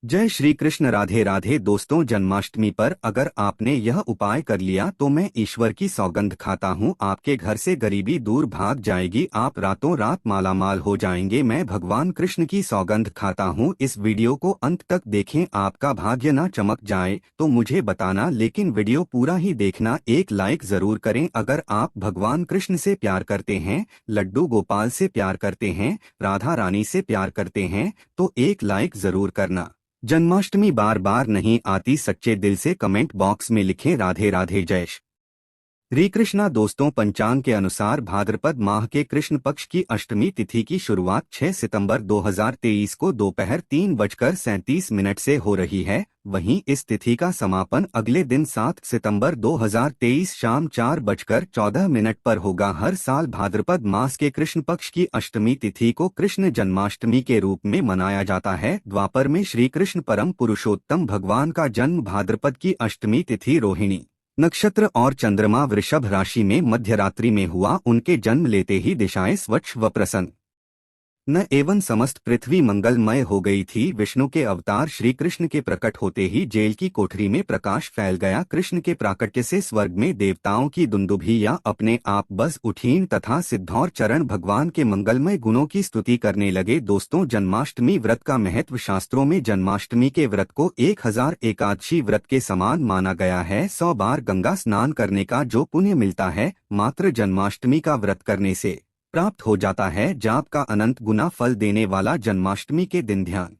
जय श्री कृष्ण। राधे राधे दोस्तों, जन्माष्टमी पर अगर आपने यह उपाय कर लिया तो मैं ईश्वर की सौगंध खाता हूँ, आपके घर से गरीबी दूर भाग जाएगी, आप रातों रात मालामाल हो जाएंगे। मैं भगवान कृष्ण की सौगंध खाता हूँ। इस वीडियो को अंत तक देखें, आपका भाग्य ना चमक जाए तो मुझे बताना, लेकिन वीडियो पूरा ही देखना। एक लाइक जरूर करें अगर आप भगवान कृष्ण से प्यार करते हैं, लड्डू गोपाल से प्यार करते हैं, राधा रानी से प्यार करते हैं तो एक लाइक जरूर करना। जन्माष्टमी बार बार नहीं आती, सच्चे दिल से कमेंट बॉक्स में लिखें राधे राधे जय श्री कृष्णा। दोस्तों, पंचांग के अनुसार भाद्रपद माह के कृष्ण पक्ष की अष्टमी तिथि की शुरुआत 6 सितंबर 2023 को दोपहर 3:37 से हो रही है। वहीं इस तिथि का समापन अगले दिन 7 सितंबर 2023 शाम 4:14 पर होगा। हर साल भाद्रपद मास के कृष्ण पक्ष की अष्टमी तिथि को कृष्ण जन्माष्टमी के रूप में मनाया जाता है। द्वापर में श्री कृष्ण परम पुरुषोत्तम भगवान का जन्म भाद्रपद की अष्टमी तिथि रोहिणी नक्षत्र और चंद्रमा वृषभ राशि में मध्यरात्रि में हुआ। उनके जन्म लेते ही दिशाएं स्वच्छ व प्रसन्न न एवं समस्त पृथ्वी मंगलमय हो गई थी। विष्णु के अवतार श्री कृष्ण के प्रकट होते ही जेल की कोठरी में प्रकाश फैल गया। कृष्ण के प्राकट्य से स्वर्ग में देवताओं की दुंदुभियां अपने आप बस उठीं तथा सिद्धौर चरण भगवान के मंगलमय गुणों की स्तुति करने लगे। दोस्तों, जन्माष्टमी व्रत का महत्व। शास्त्रों में जन्माष्टमी के व्रत को 1000 एकादशी व्रत के समान माना गया है। 100 बार गंगा स्नान करने का जो पुण्य मिलता है, मात्र जन्माष्टमी का व्रत करने से प्राप्त हो जाता है। जाप का अनंत गुना फल देने वाला जन्माष्टमी के दिन ध्यान,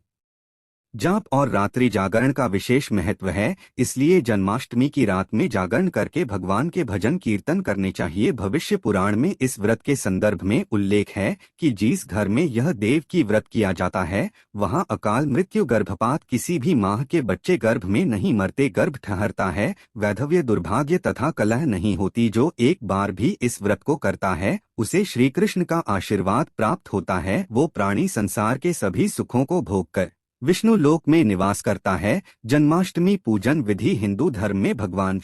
जाप और रात्रि जागरण का विशेष महत्व है। इसलिए जन्माष्टमी की रात में जागरण करके भगवान के भजन कीर्तन करने चाहिए। भविष्य पुराण में इस व्रत के संदर्भ में उल्लेख है कि जिस घर में यह देव की व्रत किया जाता है, वहां अकाल मृत्यु, गर्भपात, किसी भी माह के बच्चे गर्भ में नहीं मरते, गर्भ ठहरता है, वैधव्य, दुर्भाग्य तथा कलह नहीं होती। जो एक बार भी इस व्रत को करता है उसे श्री कृष्ण का आशीर्वाद प्राप्त होता है। वो प्राणी संसार के सभी सुखों को भोग कर विष्णु लोक में निवास करता है। जन्माष्टमी पूजन विधि। हिंदू धर्म में भगवान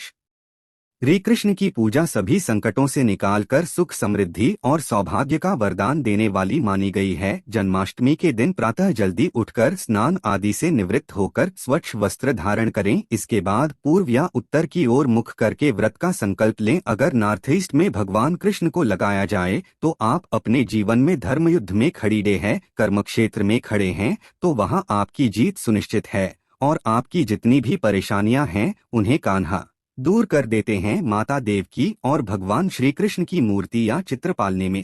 श्री कृष्ण की पूजा सभी संकटों से निकालकर सुख, समृद्धि और सौभाग्य का वरदान देने वाली मानी गई है। जन्माष्टमी के दिन प्रातः जल्दी उठकर स्नान आदि से निवृत्त होकर स्वच्छ वस्त्र धारण करें। इसके बाद पूर्व या उत्तर की ओर मुख करके व्रत का संकल्प लें। अगर नॉर्थ ईस्ट में भगवान कृष्ण को लगाया जाए तो आप अपने जीवन में धर्मयुद्ध में खड़ीडे हैं, कर्मक्षेत्र में खड़े हैं तो वहां आपकी जीत सुनिश्चित है और आपकी जितनी भी परेशानियां हैं उन्हें कान्हा दूर कर देते हैं। माता देवकी और भगवान श्री कृष्ण की मूर्ति या चित्र पालने में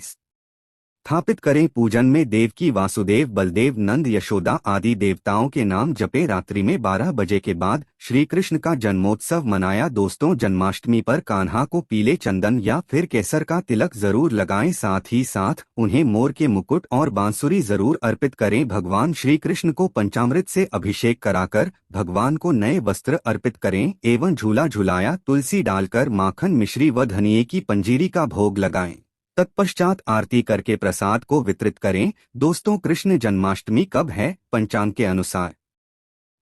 स्थापित करें। पूजन में देवकी, वासुदेव, बलदेव, नंद, यशोदा आदि देवताओं के नाम जपे। रात्रि में 12 बजे के बाद श्री कृष्ण का जन्मोत्सव मनाया। दोस्तों, जन्माष्टमी पर कान्हा को पीले चंदन या फिर केसर का तिलक जरूर लगाएं। साथ ही साथ उन्हें मोर के मुकुट और बांसुरी जरूर अर्पित करें। भगवान श्री कृष्ण को पंचामृत से अभिषेक कराकर भगवान को नए वस्त्र अर्पित करें एवं झूला झुलाया, तुलसी डालकर माखन, मिश्री व धनिये की पंजीरी का भोग लगाएं। तत्पश्चात आरती करके प्रसाद को वितरित करें। दोस्तों, कृष्ण जन्माष्टमी कब है? पंचांग के अनुसार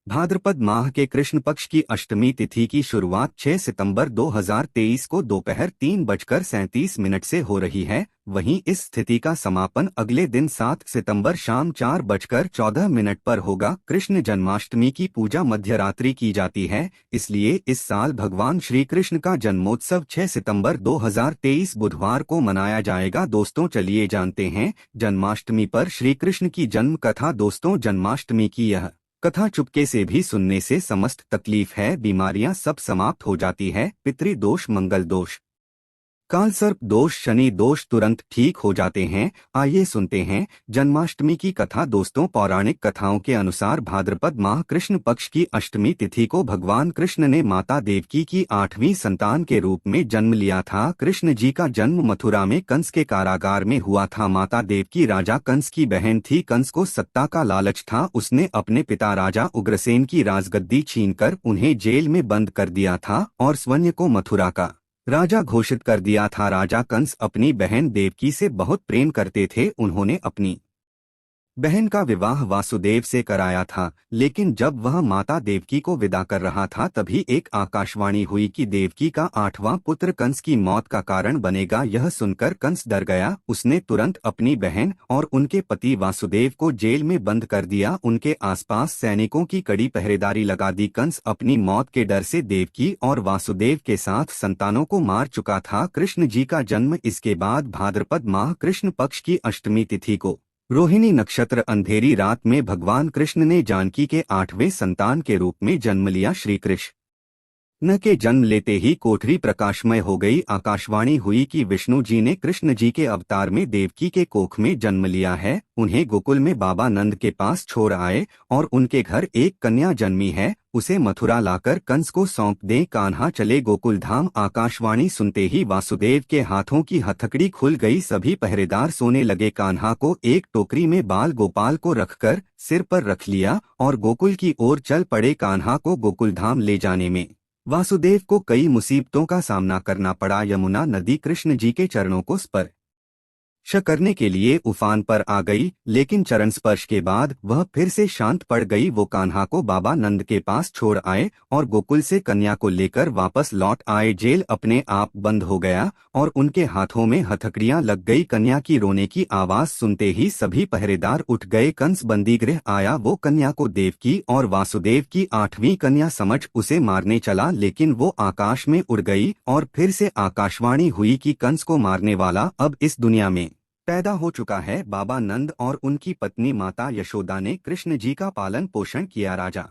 भाद्रपद माह के कृष्ण पक्ष की अष्टमी तिथि की शुरुआत 6 सितंबर 2023 को दोपहर 3:37 से हो रही है। वहीं इस तिथि का समापन अगले दिन 7 सितंबर शाम 4:14 पर होगा। कृष्ण जन्माष्टमी की पूजा मध्यरात्रि की जाती है, इसलिए इस साल भगवान श्री कृष्ण का जन्मोत्सव 6 सितंबर 2023 बुधवार को मनाया जाएगा। दोस्तों, चलिए जानते हैं जन्माष्टमी पर श्री कृष्ण की जन्म कथा। दोस्तों, जन्माष्टमी की यह कथा चुपके से भी सुनने से समस्त तकलीफ है, बीमारियां सब समाप्त हो जाती है। पितृदोष, मंगल दोष, काल सर्प दोष, शनि दोष तुरंत ठीक हो जाते हैं। आइए सुनते हैं जन्माष्टमी की कथा। दोस्तों, पौराणिक कथाओं के अनुसार भाद्रपद माह कृष्ण पक्ष की अष्टमी तिथि को भगवान कृष्ण ने माता देवकी की 8वीं संतान के रूप में जन्म लिया था। कृष्ण जी का जन्म मथुरा में कंस के कारागार में हुआ था। माता देवकी राजा कंस की बहन थी। कंस को सत्ता का लालच था। उसने अपने पिता राजा उग्रसेन की राजगद्दी छीनकर उन्हें जेल में बंद कर दिया था और स्वयं को मथुरा का राजा घोषित कर दिया था। राजा कंस अपनी बहन देवकी से बहुत प्रेम करते थे। उन्होंने अपनी बहन का विवाह वासुदेव से कराया था, लेकिन जब वह माता देवकी को विदा कर रहा था तभी एक आकाशवाणी हुई कि देवकी का 8वां पुत्र कंस की मौत का कारण बनेगा। यह सुनकर कंस डर गया। उसने तुरंत अपनी बहन और उनके पति वासुदेव को जेल में बंद कर दिया। उनके आसपास सैनिकों की कड़ी पहरेदारी लगा दी। कंस अपनी मौत के डर से देवकी और वासुदेव के साथ संतानों को मार चुका था। कृष्ण जी का जन्म इसके बाद भाद्रपद माह कृष्ण पक्ष की अष्टमी तिथि को रोहिणी नक्षत्र अंधेरी रात में भगवान कृष्ण ने जानकी के 8वें संतान के रूप में जन्म लिया। श्री कृष्ण न के जन्म लेते ही कोठरी प्रकाशमय हो गई। आकाशवाणी हुई कि विष्णु जी ने कृष्ण जी के अवतार में देवकी के कोख में जन्म लिया है। उन्हें गोकुल में बाबा नंद के पास छोड़ आए और उनके घर एक कन्या जन्मी है, उसे मथुरा लाकर कंस को सौंप दें। कान्हा चले गोकुल धाम। आकाशवाणी सुनते ही वासुदेव के हाथों की हथकड़ी खुल गई। सभी पहरेदार सोने लगे। कान्हा को एक टोकरी में बाल गोपाल को रखकर सिर पर रख लिया और गोकुल की ओर चल पड़े। कान्हा को गोकुल धाम ले जाने में वासुदेव को कई मुसीबतों का सामना करना पड़ा। यमुना नदी कृष्ण जी के चरणों को स्पर्श करने के लिए उफान पर आ गई, लेकिन चरण स्पर्श के बाद वह फिर से शांत पड़ गई। वो कान्हा को बाबा नंद के पास छोड़ आए और गोकुल से कन्या को लेकर वापस लौट आए। जेल अपने आप बंद हो गया और उनके हाथों में हथकड़ियां लग गई। कन्या की रोने की आवाज सुनते ही सभी पहरेदार उठ गए। कंस बंदीगृह आया। वो कन्या को देवकी और वासुदेव की 8वीं कन्या समझ उसे मारने चला, लेकिन वो आकाश में उड़ गई और फिर से आकाशवाणी हुई कि कंस को मारने वाला अब इस दुनिया में पैदा हो चुका है। बाबा नंद और उनकी पत्नी माता यशोदा ने कृष्ण जी का पालन पोषण किया। राजा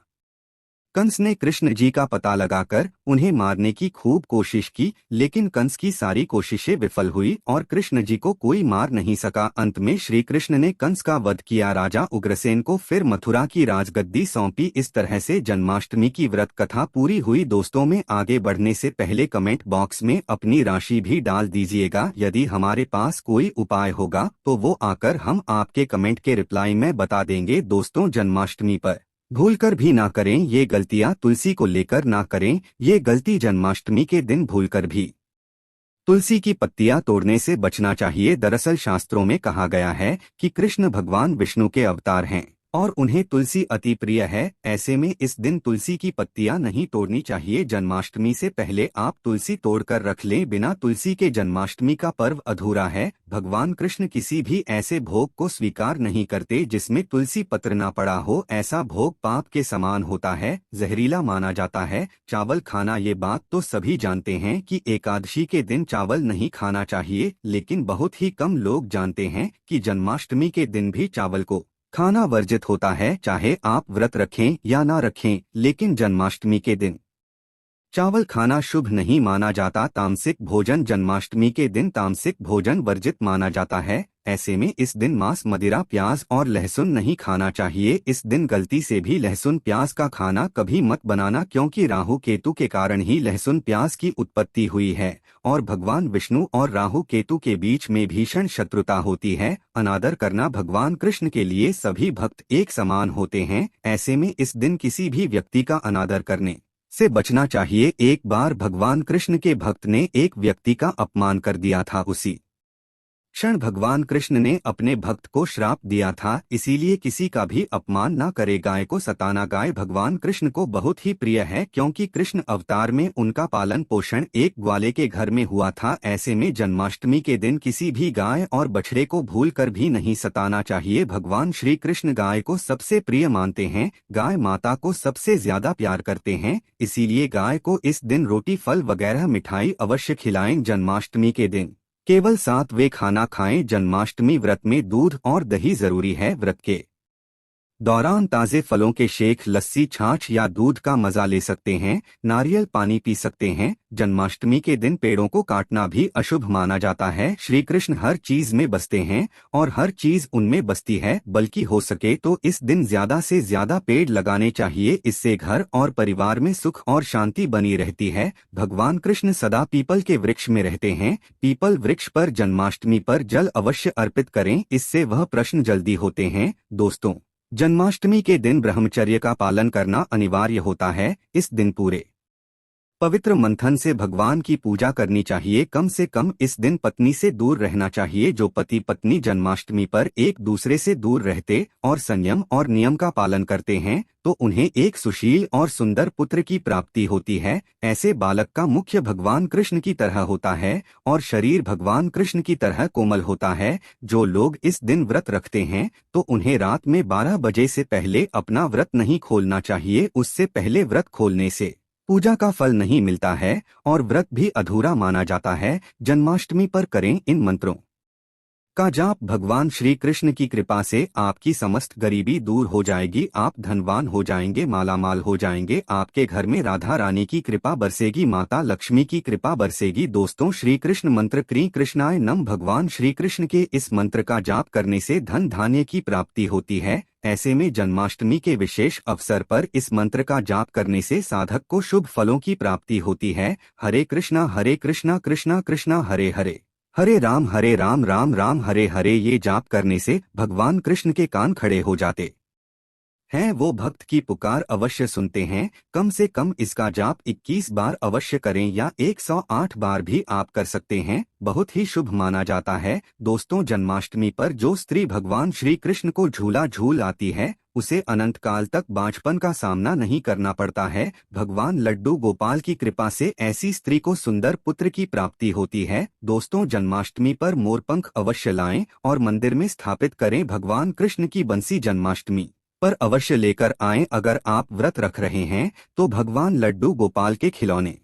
कंस ने कृष्ण जी का पता लगाकर उन्हें मारने की खूब कोशिश की, लेकिन कंस की सारी कोशिशें विफल हुई और कृष्ण जी को कोई मार नहीं सका। अंत में श्री कृष्ण ने कंस का वध किया। राजा उग्रसेन को फिर मथुरा की राजगद्दी सौंपी। इस तरह से जन्माष्टमी की व्रत कथा पूरी हुई। दोस्तों में आगे बढ़ने से पहले कमेंट बॉक्स में अपनी राशि भी डाल दीजिएगा। यदि हमारे पास कोई उपाय होगा तो वो आकर हम आपके कमेंट के रिप्लाई में बता देंगे। दोस्तों, जन्माष्टमी पर भूलकर भी ना करें ये गलतियां। तुलसी को लेकर ना करें ये गलती। जन्माष्टमी के दिन भूलकर भी तुलसी की पत्तियां तोड़ने से बचना चाहिए। दरअसल शास्त्रों में कहा गया है कि कृष्ण भगवान विष्णु के अवतार हैं और उन्हें तुलसी अति प्रिय है। ऐसे में इस दिन तुलसी की पत्तियां नहीं तोड़नी चाहिए। जन्माष्टमी से पहले आप तुलसी तोड़कर रख लें। बिना तुलसी के जन्माष्टमी का पर्व अधूरा है। भगवान कृष्ण किसी भी ऐसे भोग को स्वीकार नहीं करते जिसमें तुलसी पत्र न पड़ा हो। ऐसा भोग पाप के समान होता है, जहरीला माना जाता है। चावल खाना, ये बात तो सभी जानते हैं कि एकादशी के दिन चावल नहीं खाना चाहिए, लेकिन बहुत ही कम लोग जानते हैं कि जन्माष्टमी के दिन भी चावल को खाना वर्जित होता है। चाहे आप व्रत रखें या ना रखें, लेकिन जन्माष्टमी के दिन चावल खाना शुभ नहीं माना जाता। तामसिक भोजन, जन्माष्टमी के दिन तामसिक भोजन वर्जित माना जाता है। ऐसे में इस दिन मांस, मदिरा, प्याज और लहसुन नहीं खाना चाहिए। इस दिन गलती से भी लहसुन प्याज का खाना कभी मत बनाना, क्योंकि राहु केतु के कारण ही लहसुन प्याज की उत्पत्ति हुई है और भगवान विष्णु और राहु केतु के बीच में भीषण शत्रुता होती है। अनादर करना, भगवान कृष्ण के लिए सभी भक्त एक समान होते हैं। ऐसे में इस दिन किसी भी व्यक्ति का अनादर करने से बचना चाहिए। एक बार भगवान कृष्ण के भक्त ने एक व्यक्ति का अपमान कर दिया था। उसी क्षण भगवान कृष्ण ने अपने भक्त को श्राप दिया था। इसीलिए किसी का भी अपमान न करे। गाय को सताना, गाय भगवान कृष्ण को बहुत ही प्रिय है, क्योंकि कृष्ण अवतार में उनका पालन पोषण एक ग्वाले के घर में हुआ था। ऐसे में जन्माष्टमी के दिन किसी भी गाय और बछड़े को भूलकर भी नहीं सताना चाहिए। भगवान श्री कृष्ण गाय को सबसे प्रिय मानते हैं। गाय माता को सबसे ज्यादा प्यार करते हैं, इसीलिए गाय को इस दिन रोटी, फल वगैरह मिठाई अवश्य खिलाएं। जन्माष्टमी के दिन केवल 7 वे खाना खाएं। जन्माष्टमी व्रत में दूध और दही जरूरी है। व्रत के दौरान ताजे फलों के शेक, लस्सी, छाछ या दूध का मजा ले सकते हैं। नारियल पानी पी सकते हैं। जन्माष्टमी के दिन पेड़ों को काटना भी अशुभ माना जाता है। श्री कृष्ण हर चीज में बसते हैं और हर चीज उनमें बसती है, बल्कि हो सके तो इस दिन ज्यादा से ज्यादा पेड़ लगाने चाहिए। इससे घर और परिवार में सुख और शांति बनी रहती है। भगवान कृष्ण सदा पीपल के वृक्ष में रहते हैं। पीपल वृक्ष पर जन्माष्टमी पर जल अवश्य अर्पित करें, इससे वह प्रश्न जल्दी होते हैं। दोस्तों, जन्माष्टमी के दिन ब्रह्मचर्य का पालन करना अनिवार्य होता है। इस दिन पूरे पवित्र मंथन से भगवान की पूजा करनी चाहिए। कम से कम इस दिन पत्नी से दूर रहना चाहिए। जो पति पत्नी जन्माष्टमी पर एक दूसरे से दूर रहते और संयम और नियम का पालन करते हैं तो उन्हें एक सुशील और सुंदर पुत्र की प्राप्ति होती है। ऐसे बालक का मुख्य भगवान कृष्ण की तरह होता है और शरीर भगवान कृष्ण की तरह कोमल होता है। जो लोग इस दिन व्रत रखते हैं तो उन्हें रात में 12 बजे से पहले अपना व्रत नहीं खोलना चाहिए। उससे पहले व्रत खोलने से पूजा का फल नहीं मिलता है और व्रत भी अधूरा माना जाता है। जन्माष्टमी पर करें इन मंत्रों का जाप। भगवान श्री कृष्ण की कृपा से आपकी समस्त गरीबी दूर हो जाएगी। आप धनवान हो जाएंगे, मालामाल हो जाएंगे। आपके घर में राधा रानी की कृपा बरसेगी, माता लक्ष्मी की कृपा बरसेगी। दोस्तों, श्री कृष्ण मंत्र क्री कृष्णाय नम। भगवान श्री कृष्ण के इस मंत्र का जाप करने से धन धान्य की प्राप्ति होती है। ऐसे में जन्माष्टमी के विशेष अवसर पर इस मंत्र का जाप करने से साधक को शुभ फलों की प्राप्ति होती है। हरे कृष्णा कृष्णा कृष्णा हरे हरे, हरे राम राम राम हरे हरे। ये जाप करने से भगवान कृष्ण के कान खड़े हो जाते हैं। वो भक्त की पुकार अवश्य सुनते हैं। कम से कम इसका जाप 21 बार अवश्य करें या 108 बार भी आप कर सकते हैं। बहुत ही शुभ माना जाता है। दोस्तों, जन्माष्टमी पर जो स्त्री भगवान श्री कृष्ण को झूला झूल आती है उसे अनंत काल तक बांझपन का सामना नहीं करना पड़ता है। भगवान लड्डू गोपाल की कृपा से ऐसी स्त्री को सुंदर पुत्र की प्राप्ति होती है। दोस्तों, जन्माष्टमी पर मोरपंख अवश्य लाएं और मंदिर में स्थापित करें। भगवान कृष्ण की बंसी जन्माष्टमी पर अवश्य लेकर आएं। अगर आप व्रत रख रहे हैं तो भगवान लड्डू गोपाल के खिलौने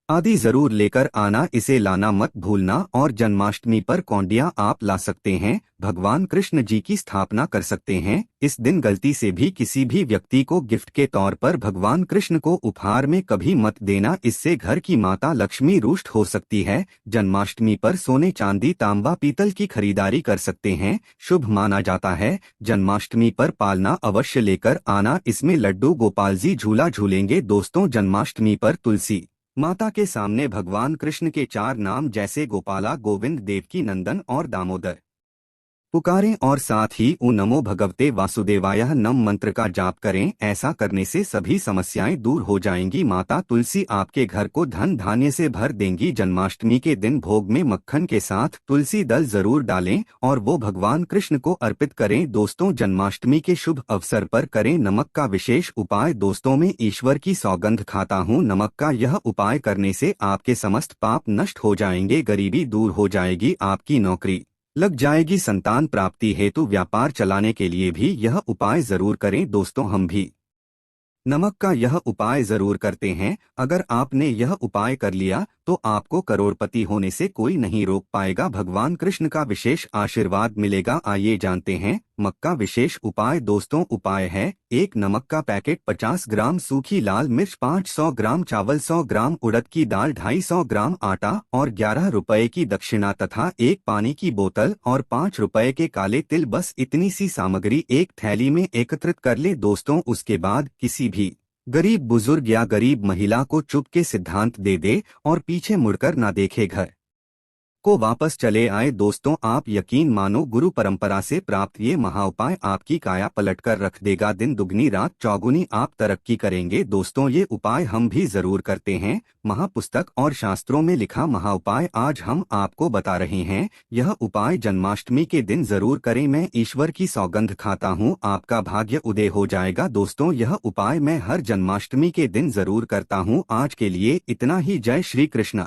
आदि जरूर लेकर आना, इसे लाना मत भूलना। और जन्माष्टमी पर कौंडियां आप ला सकते हैं, भगवान कृष्ण जी की स्थापना कर सकते हैं। इस दिन गलती से भी किसी भी व्यक्ति को गिफ्ट के तौर पर भगवान कृष्ण को उपहार में कभी मत देना, इससे घर की माता लक्ष्मी रुष्ट हो सकती है। जन्माष्टमी पर सोने चांदी तांबा पीतल की खरीदारी कर सकते हैं, शुभ माना जाता है। जन्माष्टमी पर पालना अवश्य लेकर आना, इसमें लड्डू गोपाल जी झूला झूलेंगे। दोस्तों, जन्माष्टमी पर तुलसी माता के सामने भगवान कृष्ण के 4 नाम जैसे गोपाला, गोविंद, देवकी नंदन और दामोदर पुकारें और साथ ही ओ नमो भगवते वासुदेवाय नम मंत्र का जाप करें। ऐसा करने से सभी समस्याएं दूर हो जाएंगी। माता तुलसी आपके घर को धन धान्य से भर देंगी। जन्माष्टमी के दिन भोग में मक्खन के साथ तुलसी दल जरूर डालें और वो भगवान कृष्ण को अर्पित करें। दोस्तों, जन्माष्टमी के शुभ अवसर पर करें नमक का विशेष उपाय। दोस्तों, मैं ईश्वर की सौगंध खाता हूँ, नमक का यह उपाय करने से आपके समस्त पाप नष्ट हो जाएंगे, गरीबी दूर हो जाएगी, आपकी नौकरी लग जाएगी, संतान प्राप्ति हेतु व्यापार चलाने के लिए भी यह उपाय जरूर करें। दोस्तों, हम भी नमक का यह उपाय जरूर करते हैं। अगर आपने यह उपाय कर लिया तो आपको करोड़पति होने से कोई नहीं रोक पाएगा, भगवान कृष्ण का विशेष आशीर्वाद मिलेगा। आइए जानते हैं नमक का विशेष उपाय। दोस्तों, उपाय है: 1 नमक का पैकेट, 50 ग्राम सूखी लाल मिर्च, 500 ग्राम चावल, 100 ग्राम उड़द की दाल, 250 ग्राम आटा और 11 रुपए की दक्षिणा तथा 1 पानी की बोतल और 5 रुपए के काले तिल। बस इतनी सी सामग्री एक थैली में एकत्रित कर ले। दोस्तों, उसके बाद किसी भी गरीब बुजुर्ग या गरीब महिला को चुपके सिद्धांत दे दे और पीछे मुड़कर ना देखे, घर को वापस चले आए। दोस्तों, आप यकीन मानो, गुरु परंपरा से प्राप्त ये महाउपाय आपकी काया पलटकर रख देगा। दिन दुगनी रात चौगुनी आप तरक्की करेंगे। दोस्तों, ये उपाय हम भी जरूर करते हैं। महापुस्तक और शास्त्रों में लिखा महाउपाय आज हम आपको बता रहे हैं। यह उपाय जन्माष्टमी के दिन जरूर करें। मैं ईश्वर की सौगंध खाता हूँ, आपका भाग्य उदय हो जाएगा। दोस्तों, यह उपाय मैं हर जन्माष्टमी के दिन जरूर करता हूँ। आज के लिए इतना ही। जय श्री कृष्ण।